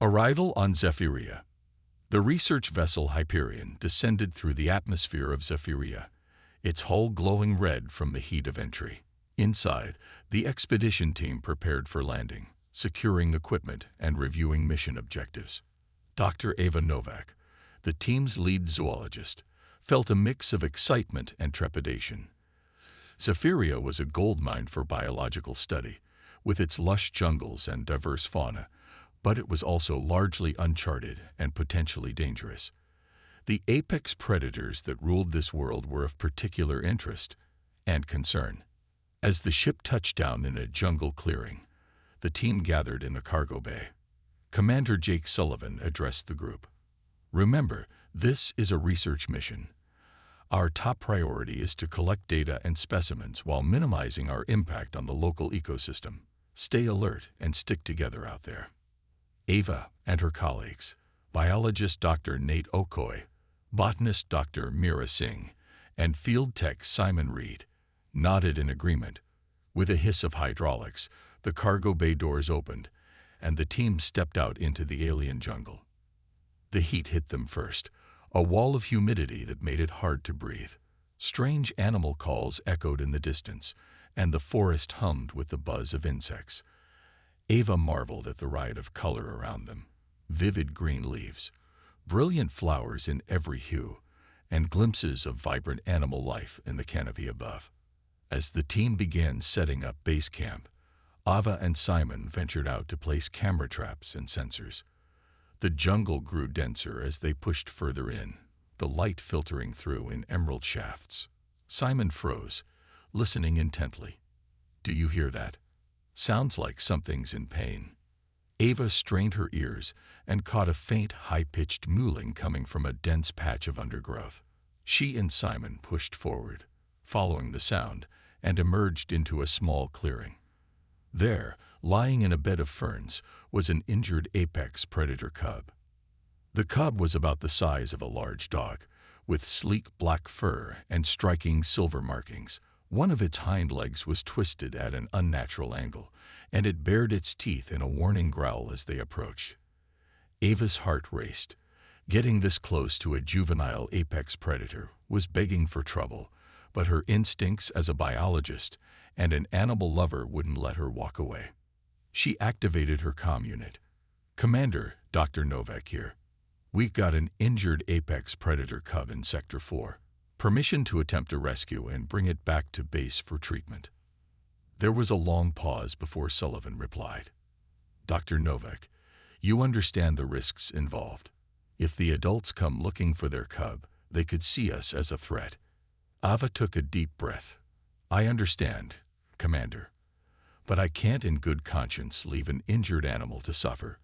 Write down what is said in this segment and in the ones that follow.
Arrival on Zephyria. The research vessel Hyperion descended through the atmosphere of Zephyria, its hull glowing red from the heat of entry. Inside, the expedition team prepared for landing, securing equipment and reviewing mission objectives. Dr. Ava Novak, the team's lead zoologist, felt a mix of excitement and trepidation. Zephyria was a goldmine for biological study, with its lush jungles and diverse fauna, but it was also largely uncharted and potentially dangerous. The apex predators that ruled this world were of particular interest and concern. As the ship touched down in a jungle clearing, the team gathered in the cargo bay. Commander Jake Sullivan addressed the group. "Remember, this is a research mission. Our top priority is to collect data and specimens while minimizing our impact on the local ecosystem. Stay alert and stick together out there." Ava and her colleagues, biologist Dr. Nate Okoy, botanist Dr. Mira Singh, and field tech Simon Reed, nodded in agreement. With a hiss of hydraulics, the cargo bay doors opened, and the team stepped out into the alien jungle. The heat hit them first, a wall of humidity that made it hard to breathe. Strange animal calls echoed in the distance, and the forest hummed with the buzz of insects. Ava marveled at the riot of color around them. Vivid green leaves, brilliant flowers in every hue, and glimpses of vibrant animal life in the canopy above. As the team began setting up base camp, Ava and Simon ventured out to place camera traps and sensors. The jungle grew denser as they pushed further in, the light filtering through in emerald shafts. Simon froze, listening intently. "Do you hear that? Sounds like something's in pain." Ava strained her ears and caught a faint, high-pitched mewling coming from a dense patch of undergrowth. She and Simon pushed forward, following the sound, and emerged into a small clearing. There, lying in a bed of ferns, was an injured apex predator cub. The cub was about the size of a large dog, with sleek black fur and striking silver markings. One of its hind legs was twisted at an unnatural angle, and it bared its teeth in a warning growl as they approached. Ava's heart raced. Getting this close to a juvenile apex predator was begging for trouble, but her instincts as a biologist and an animal lover wouldn't let her walk away. She activated her comm unit. "Commander, Dr. Novak here. We've got an injured apex predator cub in Sector 4. Permission to attempt a rescue and bring it back to base for treatment." There was a long pause before Sullivan replied. "Dr. Novak, you understand the risks involved. If the adults come looking for their cub, they could see us as a threat." Ava took a deep breath. "I understand, Commander, but I can't in good conscience leave an injured animal to suffer.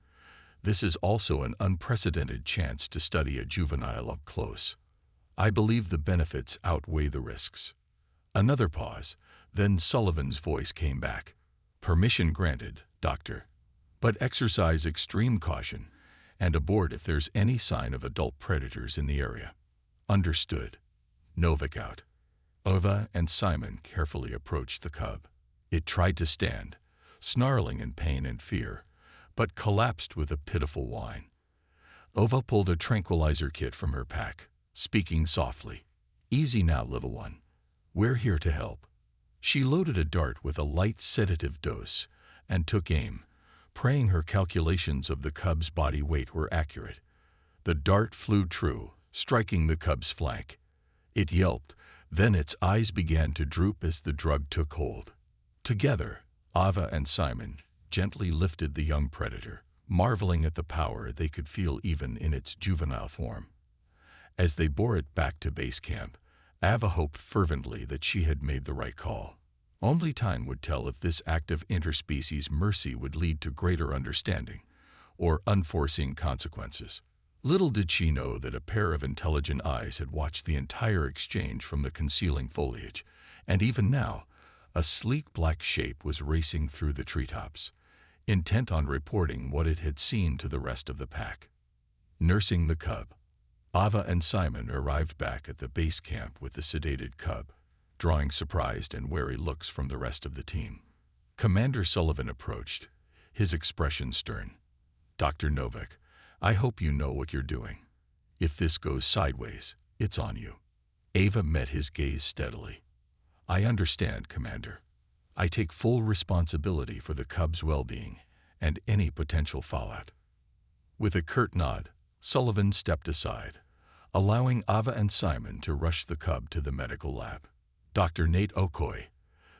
This is also an unprecedented chance to study a juvenile up close. I believe the benefits outweigh the risks." Another pause, then Sullivan's voice came back. "Permission granted, Doctor. But exercise extreme caution and abort if there's any sign of adult predators in the area." "Understood." Novak out. Ava and Simon carefully approached the cub. It tried to stand, snarling in pain and fear, but collapsed with a pitiful whine. Ava pulled a tranquilizer kit from her pack, speaking softly. "Easy now, little one. We're here to help." She loaded a dart with a light sedative dose and took aim, praying her calculations of the cub's body weight were accurate. The dart flew true, striking the cub's flank. It yelped, then its eyes began to droop as the drug took hold. Together, Ava and Simon gently lifted the young predator, marveling at the power they could feel even in its juvenile form. As they bore it back to base camp, Ava hoped fervently that she had made the right call. Only time would tell if this act of interspecies mercy would lead to greater understanding or unforeseen consequences. Little did she know that a pair of intelligent eyes had watched the entire exchange from the concealing foliage, and even now, a sleek black shape was racing through the treetops, intent on reporting what it had seen to the rest of the pack. Nursing the cub, Ava and Simon arrived back at the base camp with the sedated cub, drawing surprised and wary looks from the rest of the team. Commander Sullivan approached, his expression stern. Dr. Novak, I hope you know what you're doing. If this goes sideways, it's on you. Ava met his gaze steadily. I understand, Commander. I take full responsibility for the cub's well-being and any potential fallout. With a curt nod, Sullivan stepped aside, allowing Ava and Simon to rush the cub to the medical lab. Dr. Nate Okoye,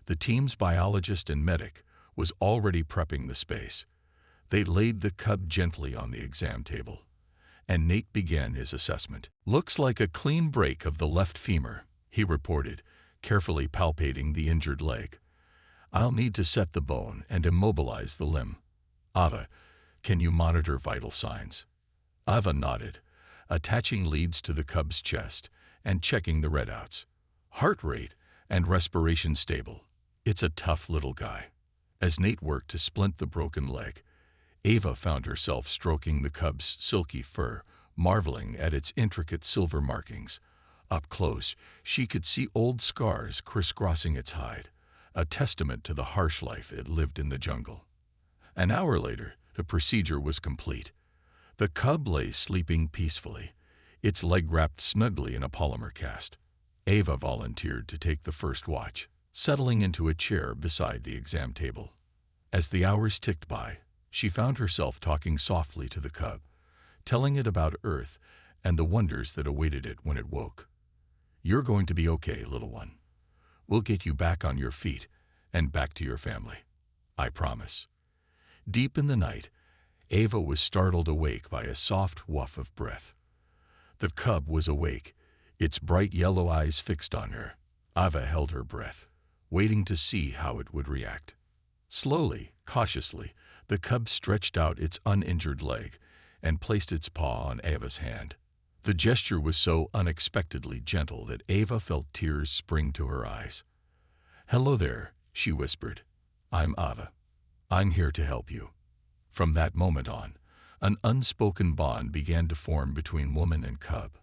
the team's biologist and medic, was already prepping the space. They laid the cub gently on the exam table, and Nate began his assessment. "Looks like a clean break of the left femur," he reported, carefully palpating the injured leg. "I'll need to set the bone and immobilize the limb. Ava, can you monitor vital signs?" Ava nodded, attaching leads to the cub's chest and checking the readouts. Heart rate and respiration stable. It's a tough little guy. As Nate worked to splint the broken leg, Ava found herself stroking the cub's silky fur, marveling at its intricate silver markings. Up close, she could see old scars crisscrossing its hide, a testament to the harsh life it lived in the jungle. An hour later, the procedure was complete. The cub lay sleeping peacefully, its leg wrapped snugly in a polymer cast. Ava volunteered to take the first watch, settling into a chair beside the exam table. As the hours ticked by, she found herself talking softly to the cub, telling it about Earth and the wonders that awaited it when it woke. "You're going to be okay, little one. We'll get you back on your feet and back to your family. I promise." Deep in the night, Ava was startled awake by a soft woof of breath. The cub was awake, its bright yellow eyes fixed on her. Ava held her breath, waiting to see how it would react. Slowly, cautiously, the cub stretched out its uninjured leg and placed its paw on Ava's hand. The gesture was so unexpectedly gentle that Ava felt tears spring to her eyes. "Hello there," she whispered. "I'm Ava. I'm here to help you." From that moment on, an unspoken bond began to form between woman and cub.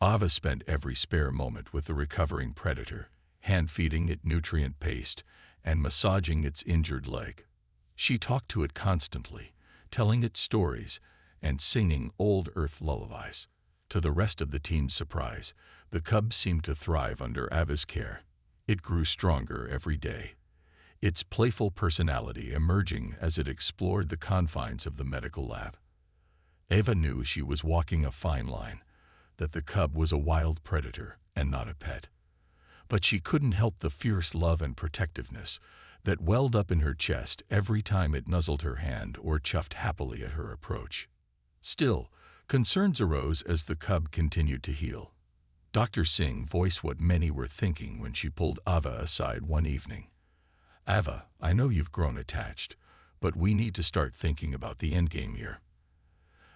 Ava spent every spare moment with the recovering predator, hand-feeding it nutrient paste and massaging its injured leg. She talked to it constantly, telling it stories and singing old Earth lullabies. To the rest of the team's surprise, the cub seemed to thrive under Ava's care. It grew stronger every day, its playful personality emerging as it explored the confines of the medical lab. Ava knew she was walking a fine line, that the cub was a wild predator and not a pet. But she couldn't help the fierce love and protectiveness that welled up in her chest every time it nuzzled her hand or chuffed happily at her approach. Still, concerns arose as the cub continued to heal. Dr. Singh voiced what many were thinking when she pulled Ava aside one evening. "Ava, I know you've grown attached, but we need to start thinking about the endgame here.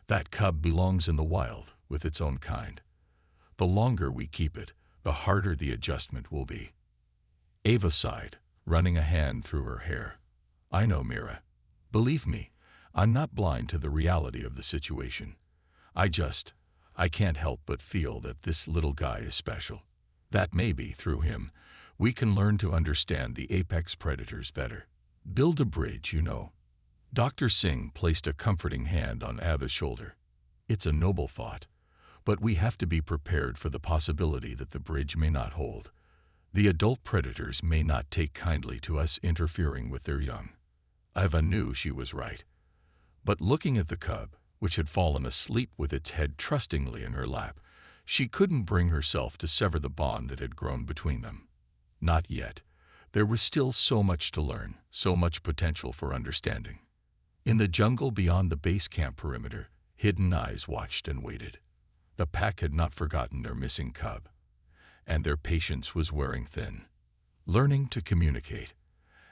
That cub belongs in the wild with its own kind. The longer we keep it, the harder the adjustment will be." Ava sighed, running a hand through her hair. "I know, Mira. Believe me, I'm not blind to the reality of the situation. I can't help but feel that this little guy is special. That maybe, through him, we can learn to understand the apex predators better. Build a bridge, you know." Dr. Singh placed a comforting hand on Ava's shoulder. "It's a noble thought, but we have to be prepared for the possibility that the bridge may not hold. The adult predators may not take kindly to us interfering with their young." Ava knew she was right. But looking at the cub, which had fallen asleep with its head trustingly in her lap, she couldn't bring herself to sever the bond that had grown between them. Not yet. There was still so much to learn, so much potential for understanding. In the jungle beyond the base camp perimeter, hidden eyes watched and waited. The pack had not forgotten their missing cub, and their patience was wearing thin. Learning to communicate.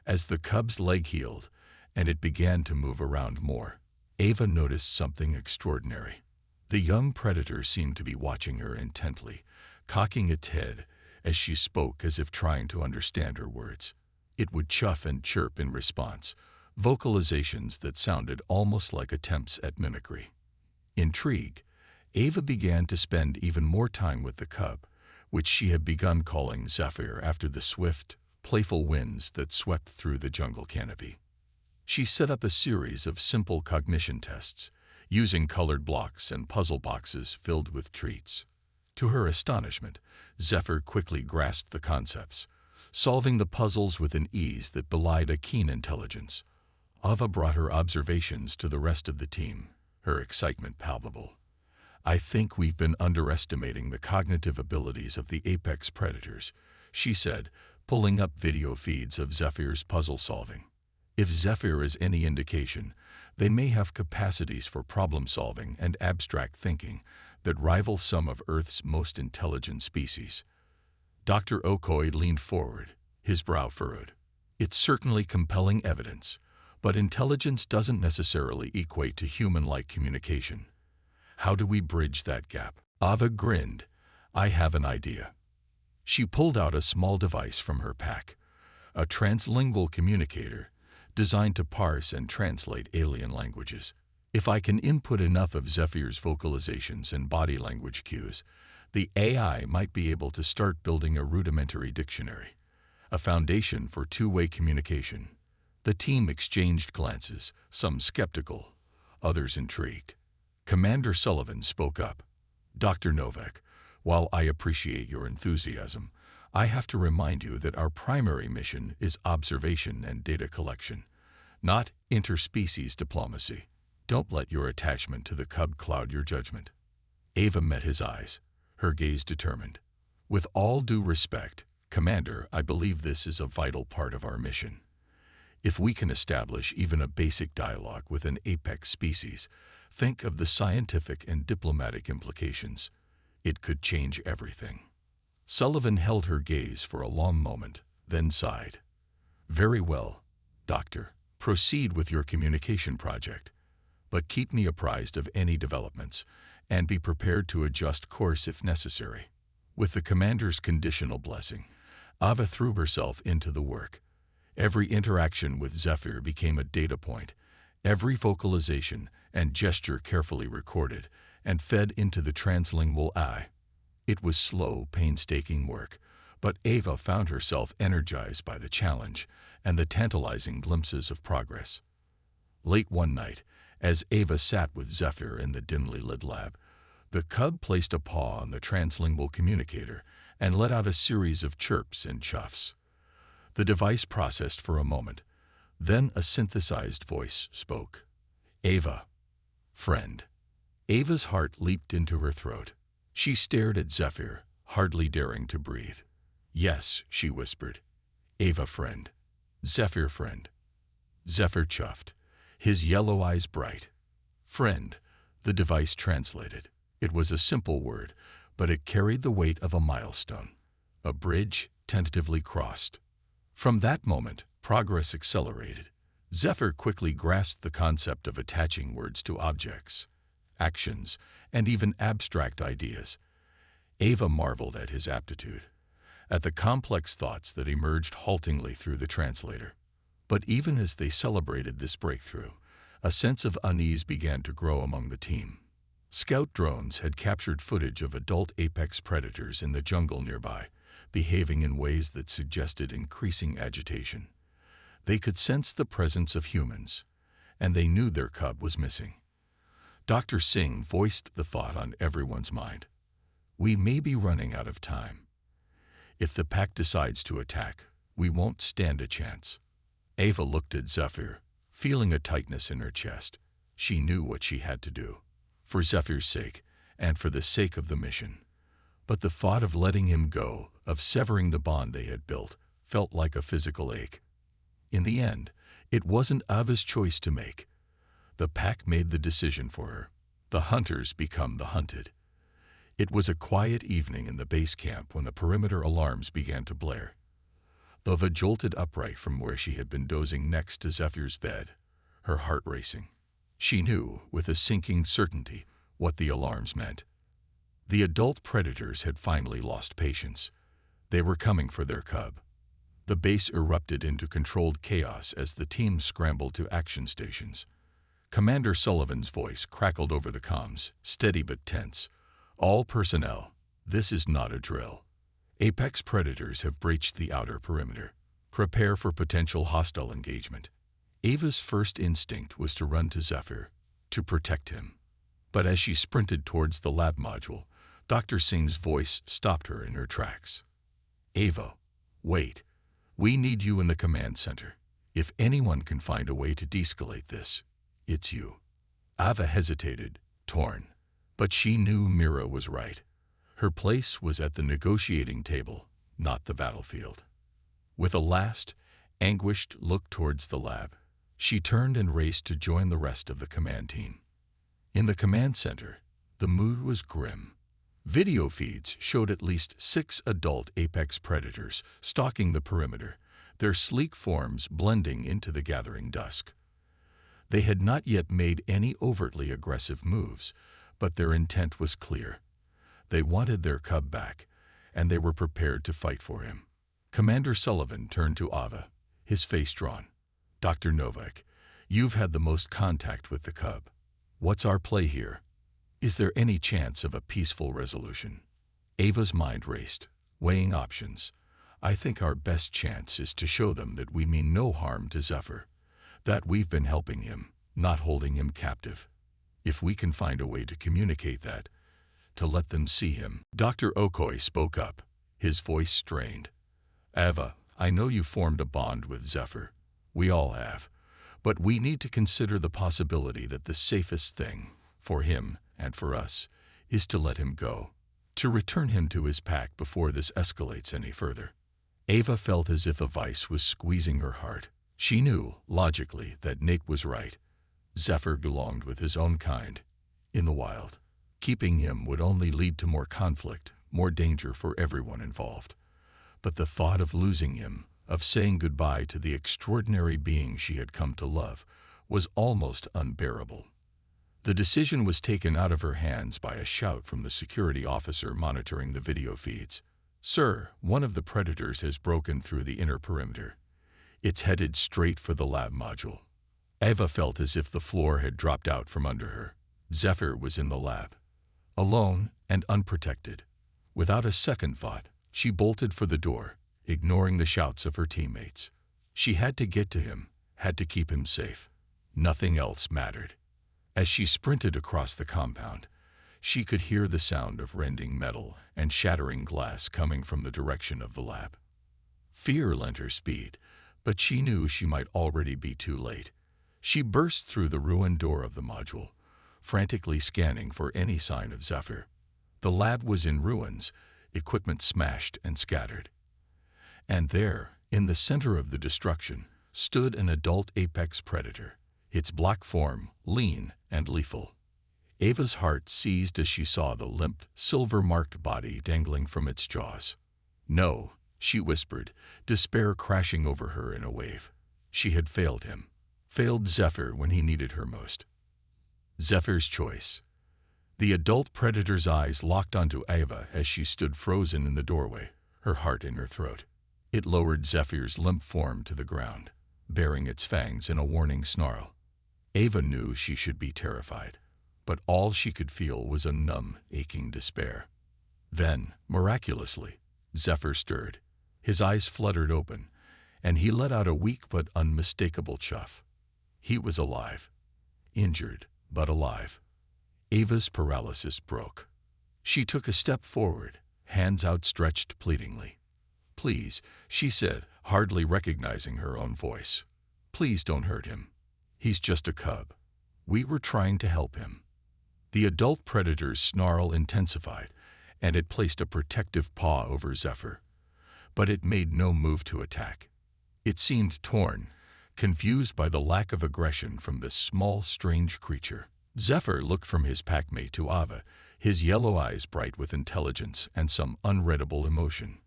As the cub's leg healed and it began to move around more, Ava noticed something extraordinary. The young predator seemed to be watching her intently, cocking its head as she spoke as if trying to understand her words. It would chuff and chirp in response, vocalizations that sounded almost like attempts at mimicry. Intrigued, Ava began to spend even more time with the cub, which she had begun calling Zephyr after the swift, playful winds that swept through the jungle canopy. She set up a series of simple cognition tests, using colored blocks and puzzle boxes filled with treats. To her astonishment, Zephyr quickly grasped the concepts, solving the puzzles with an ease that belied a keen intelligence. Ava brought her observations to the rest of the team, her excitement palpable. "I think we've been underestimating the cognitive abilities of the apex predators," she said, pulling up video feeds of Zephyr's puzzle solving. "If Zephyr is any indication, they may have capacities for problem solving and abstract thinking that rival some of Earth's most intelligent species." Dr. Okoye leaned forward, his brow furrowed. "It's certainly compelling evidence, but intelligence doesn't necessarily equate to human-like communication. How do we bridge that gap?" Ava grinned. "I have an idea." She pulled out a small device from her pack, a translingual communicator designed to parse and translate alien languages. "If I can input enough of Zephyr's vocalizations and body language cues, the AI might be able to start building a rudimentary dictionary, a foundation for two-way communication." The team exchanged glances, some skeptical, others intrigued. Commander Sullivan spoke up. "Dr. Novak, while I appreciate your enthusiasm, I have to remind you that our primary mission is observation and data collection, not interspecies diplomacy. Don't let your attachment to the cub cloud your judgment." Ava met his eyes, her gaze determined. "With all due respect, Commander, I believe this is a vital part of our mission. If we can establish even a basic dialogue with an apex species, think of the scientific and diplomatic implications. It could change everything." Sullivan held her gaze for a long moment, then sighed. "Very well, Doctor. Proceed with your communication project, but keep me apprised of any developments, and be prepared to adjust course if necessary." With the commander's conditional blessing, Ava threw herself into the work. Every interaction with Zephyr became a data point, every vocalization and gesture carefully recorded and fed into the translingual eye. It was slow, painstaking work, but Ava found herself energized by the challenge and the tantalizing glimpses of progress. Late one night, as Ava sat with Zephyr in the dimly lit lab, the cub placed a paw on the translingual communicator and let out a series of chirps and chuffs. The device processed for a moment, then a synthesized voice spoke. "Ava, friend." Ava's heart leaped into her throat. She stared at Zephyr, hardly daring to breathe. "Yes," she whispered. "Ava, friend. Zephyr, friend." Zephyr chuffed, his yellow eyes bright. "Friend," the device translated. It was a simple word, but it carried the weight of a milestone. A bridge tentatively crossed. From that moment, progress accelerated. Zephyr quickly grasped the concept of attaching words to objects, actions, and even abstract ideas. Ava marveled at his aptitude, at the complex thoughts that emerged haltingly through the translator. But even as they celebrated this breakthrough, a sense of unease began to grow among the team. Scout drones had captured footage of adult apex predators in the jungle nearby, behaving in ways that suggested increasing agitation. They could sense the presence of humans, and they knew their cub was missing. Dr. Singh voiced the thought on everyone's mind. "We may be running out of time. If the pack decides to attack, we won't stand a chance." Ava looked at Zephyr, feeling a tightness in her chest. She knew what she had to do, for Zephyr's sake and for the sake of the mission. But the thought of letting him go, of severing the bond they had built, felt like a physical ache. In the end, it wasn't Ava's choice to make. The pack made the decision for her. The hunters become the hunted. It was a quiet evening in the base camp when the perimeter alarms began to blare. Ava jolted upright from where she had been dozing next to Zephyr's bed, her heart racing. She knew, with a sinking certainty, what the alarms meant. The adult predators had finally lost patience. They were coming for their cub. The base erupted into controlled chaos as the team scrambled to action stations. Commander Sullivan's voice crackled over the comms, steady but tense. "All personnel, this is not a drill. Apex predators have breached the outer perimeter. Prepare for potential hostile engagement." Ava's first instinct was to run to Zephyr, to protect him. But as she sprinted towards the lab module, Dr. Singh's voice stopped her in her tracks. "Ava, wait. We need you in the command center. If anyone can find a way to de-escalate this, it's you." Ava hesitated, torn. But she knew Mira was right. Her place was at the negotiating table, not the battlefield. With a last, anguished look towards the lab, she turned and raced to join the rest of the command team. In the command center, the mood was grim. Video feeds showed at least 6 adult apex predators stalking the perimeter, their sleek forms blending into the gathering dusk. They had not yet made any overtly aggressive moves, but their intent was clear. They wanted their cub back, and they were prepared to fight for him. Commander Sullivan turned to Ava, his face drawn. "Dr. Novak, you've had the most contact with the cub. What's our play here? Is there any chance of a peaceful resolution?" Ava's mind raced, weighing options. "I think our best chance is to show them that we mean no harm to Zephyr, that we've been helping him, not holding him captive. If we can find a way to communicate that, to let them see him." Dr. Okoye spoke up, his voice strained. "Ava, I know you formed a bond with Zephyr. We all have. But we need to consider the possibility that the safest thing, for him and for us, is to let him go, to return him to his pack before this escalates any further." Ava felt as if a vice was squeezing her heart. She knew, logically, that Nate was right. Zephyr belonged with his own kind, in the wild. Keeping him would only lead to more conflict, more danger for everyone involved. But the thought of losing him, of saying goodbye to the extraordinary being she had come to love, was almost unbearable. The decision was taken out of her hands by a shout from the security officer monitoring the video feeds. "Sir, one of the predators has broken through the inner perimeter. It's headed straight for the lab module." Ava felt as if the floor had dropped out from under her. Zephyr was in the lab, alone and unprotected. Without a second thought, she bolted for the door, ignoring the shouts of her teammates. She had to get to him, had to keep him safe. Nothing else mattered. As she sprinted across the compound, she could hear the sound of rending metal and shattering glass coming from the direction of the lab. Fear lent her speed, but she knew she might already be too late. She burst through the ruined door of the module, frantically scanning for any sign of Zephyr. The lab was in ruins, equipment smashed and scattered. And there, in the center of the destruction, stood an adult apex predator, its black form lean and lethal. Ava's heart seized as she saw the limp, silver-marked body dangling from its jaws. "No," she whispered, despair crashing over her in a wave. She had failed him, failed Zephyr when he needed her most. Zephyr's choice. The adult predator's eyes locked onto Ava as she stood frozen in the doorway, her heart in her throat. It lowered Zephyr's limp form to the ground, baring its fangs in a warning snarl. Ava knew she should be terrified, but all she could feel was a numb, aching despair. Then, miraculously, Zephyr stirred. His eyes fluttered open, and he let out a weak but unmistakable chuff. He was alive. Injured, but alive. Ava's paralysis broke. She took a step forward, hands outstretched pleadingly. "Please," she said, hardly recognizing her own voice. "Please don't hurt him. He's just a cub. We were trying to help him." The adult predator's snarl intensified, and it placed a protective paw over Zephyr. But it made no move to attack. It seemed torn, confused by the lack of aggression from this small, strange creature. Zephyr looked from his packmate to Ava, his yellow eyes bright with intelligence and some unreadable emotion.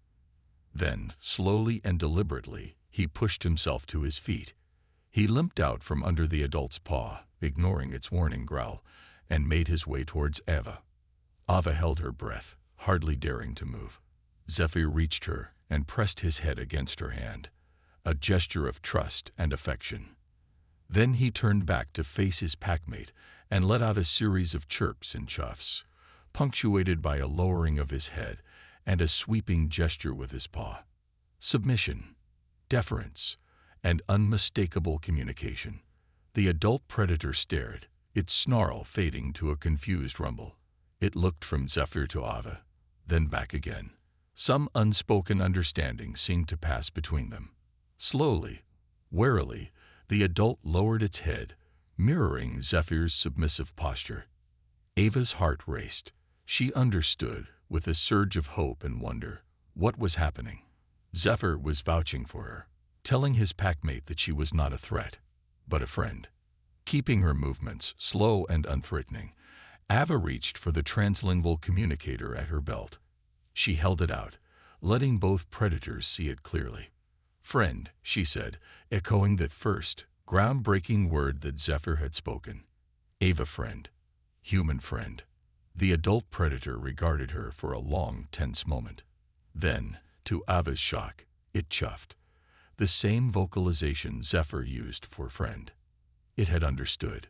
Then, slowly and deliberately, he pushed himself to his feet. He limped out from under the adult's paw, ignoring its warning growl, and made his way towards Ava. Ava held her breath, hardly daring to move. Zephyr reached her and pressed his head against her hand, a gesture of trust and affection. Then he turned back to face his packmate and let out a series of chirps and chuffs, punctuated by a lowering of his head and a sweeping gesture with his paw. Submission, deference, and unmistakable communication. The adult predator stared, its snarl fading to a confused rumble. It looked from Zephyr to Ava, then back again. Some unspoken understanding seemed to pass between them. Slowly, warily, the adult lowered its head, mirroring Zephyr's submissive posture. Ava's heart raced. She understood, with a surge of hope and wonder, what was happening. Zephyr was vouching for her, telling his packmate that she was not a threat, but a friend. Keeping her movements slow and unthreatening, Ava reached for the translingual communicator at her belt. She held it out, letting both predators see it clearly. "Friend," she said, echoing that first, groundbreaking word that Zephyr had spoken. Ava friend. Human friend. The adult predator regarded her for a long, tense moment. Then, to Ava's shock, it chuffed. The same vocalization Zephyr used for friend. It had understood.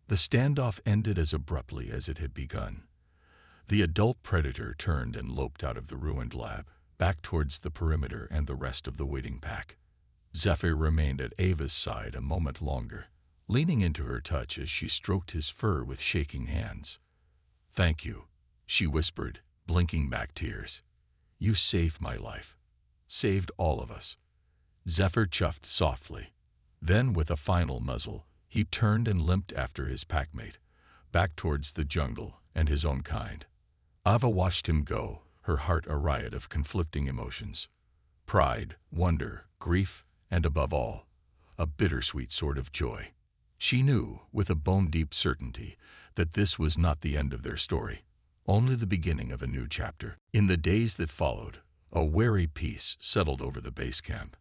The standoff ended as abruptly as it had begun. The adult predator turned and loped out of the ruined lab, back towards the perimeter and the rest of the waiting pack. Zephyr remained at Ava's side a moment longer, leaning into her touch as she stroked his fur with shaking hands. "Thank you," she whispered, blinking back tears. "You saved my life. Saved all of us." Zephyr chuffed softly. Then, with a final muzzle, he turned and limped after his packmate, back towards the jungle and his own kind. Ava watched him go, her heart a riot of conflicting emotions. Pride, wonder, grief, and above all, a bittersweet sort of joy. She knew, with a bone-deep certainty, that this was not the end of their story, only the beginning of a new chapter. In the days that followed, a wary peace settled over the base camp.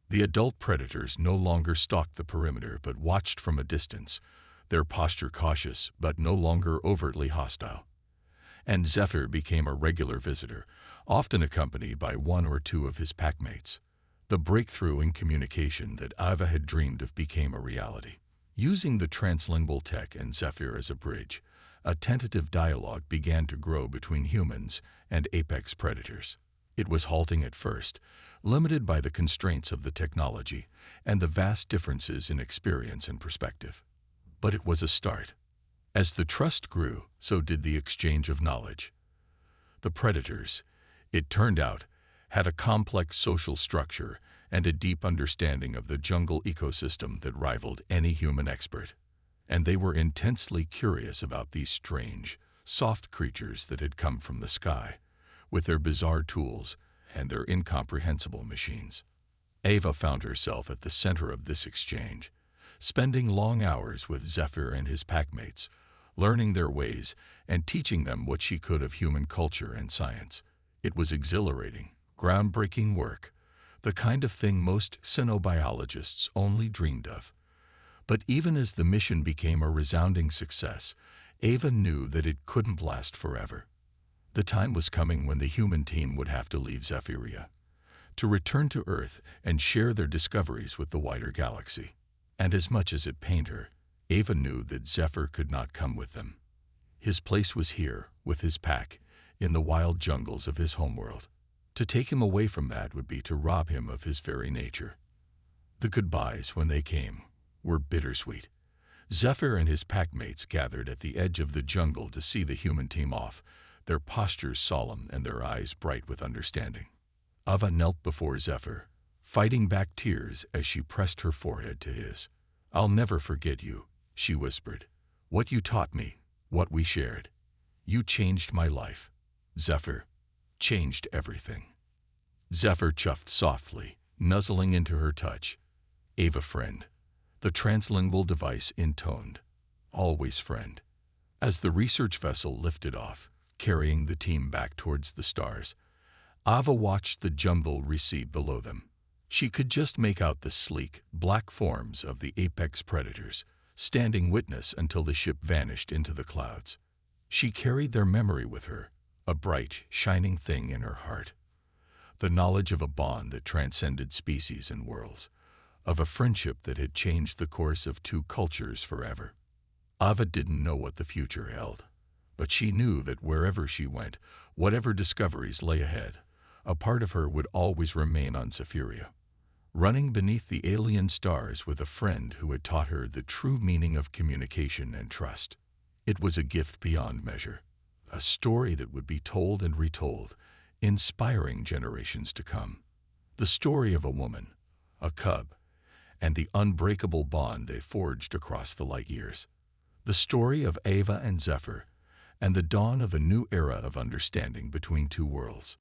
The adult predators no longer stalked the perimeter but watched from a distance, their posture cautious but no longer overtly hostile. And Zephyr became a regular visitor, often accompanied by one or two of his packmates. The breakthrough in communication that Ava had dreamed of became a reality. Using the translingual tech and Zephyr as a bridge, a tentative dialogue began to grow between humans and apex predators. It was halting at first, limited by the constraints of the technology and the vast differences in experience and perspective. But it was a start. As the trust grew, so did the exchange of knowledge. The predators, it turned out, had a complex social structure and a deep understanding of the jungle ecosystem that rivaled any human expert. And they were intensely curious about these strange, soft creatures that had come from the sky, with their bizarre tools and their incomprehensible machines. Ava found herself at the center of this exchange, spending long hours with Zephyr and his packmates, learning their ways and teaching them what she could of human culture and science. It was exhilarating, groundbreaking work, the kind of thing most xenobiologists only dreamed of. But even as the mission became a resounding success, Ava knew that it couldn't last forever. The time was coming when the human team would have to leave Zephyria, to return to Earth and share their discoveries with the wider galaxy. And as much as it pained her, Ava knew that Zephyr could not come with them. His place was here, with his pack, in the wild jungles of his homeworld. To take him away from that would be to rob him of his very nature. The goodbyes, when they came, were bittersweet. Zephyr and his packmates gathered at the edge of the jungle to see the human team off, their postures solemn and their eyes bright with understanding. Ava knelt before Zephyr, fighting back tears as she pressed her forehead to his. "I'll never forget you," she whispered. "What you taught me, what we shared. You changed my life. Zephyr, changed everything." Zephyr chuffed softly, nuzzling into her touch. "Ava friend." The translingual device intoned. "Always friend." As the research vessel lifted off, carrying the team back towards the stars, Ava watched the jungle recede below them. She could just make out the sleek, black forms of the apex predators, standing witness until the ship vanished into the clouds. She carried their memory with her, a bright, shining thing in her heart. The knowledge of a bond that transcended species and worlds, of a friendship that had changed the course of two cultures forever. Ava didn't know what the future held, but she knew that wherever she went, whatever discoveries lay ahead, a part of her would always remain on Zephyria. running beneath the alien stars with a friend who had taught her the true meaning of communication and trust. It was a gift beyond measure, a story that would be told and retold, inspiring generations to come. The story of a woman, a cub, and the unbreakable bond they forged across the light years. The story of Ava and Zephyr, and the dawn of a new era of understanding between two worlds.